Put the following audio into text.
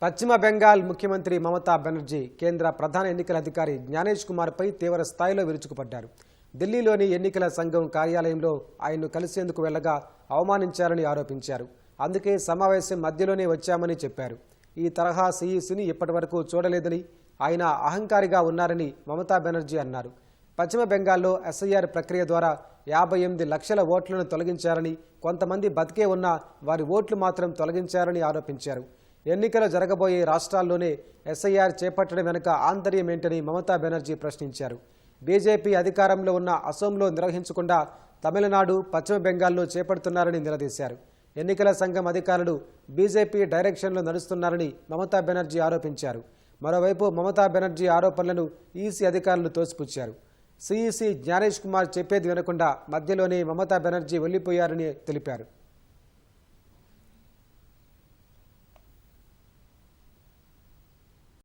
పశ్చిమ బెంగాల్ ముఖ్యమంత్రి మమతా బెనర్జీ కేంద్ర ప్రధాన ఎన్నికల అధికారి జ్ఞానేష్ కుమార్పై తీవ్ర స్థాయిలో విరుచుకుపడ్డారు. ఢిల్లీలోని ఎన్నికల సంఘం కార్యాలయంలో ఆయన్ను కలిసేందుకు వెళ్లగా అవమానించారని ఆరోపించారు. అందుకే సమావేశం మధ్యలోనే వచ్చామని చెప్పారు. ఈ తరహా సీఈసీని ఇప్పటివరకు చూడలేదని, ఆయన అహంకారిగా ఉన్నారని మమతా బెనర్జీ అన్నారు. పశ్చిమ బెంగాల్లో ఎస్ఐఆర్ ప్రక్రియ ద్వారా 58 లక్షల ఓట్లను తొలగించారని, కొంతమంది బతికే ఉన్నా వారి ఓట్లు మాత్రం తొలగించారని ఆరోపించారు. ఎన్నికలు జరగబోయే రాష్ట్రాల్లోనే ఎస్ఐఆర్ చేపట్టడం వెనుక ఆంతర్యం ఏంటని మమతా బెనర్జీ ప్రశ్నించారు. బీజేపీ అధికారంలో ఉన్న అసోంలో నిర్వహించకుండా తమిళనాడు, పశ్చిమ బెంగాల్లో చేపడుతున్నారని నిలదీశారు. ఎన్నికల సంఘం అధికారులు బీజేపీ డైరెక్షన్లో నడుస్తున్నారని మమతా బెనర్జీ ఆరోపించారు. మరోవైపు మమతా బెనర్జీ ఆరోపణలను ఈసీ అధికారులు తోసిపుచ్చారు. సీఈసీ జ్ఞానేష్ కుమార్ చెప్పేది వినకుండా మధ్యలోనే మమతా బెనర్జీ వెళ్లిపోయారని తెలిపారు.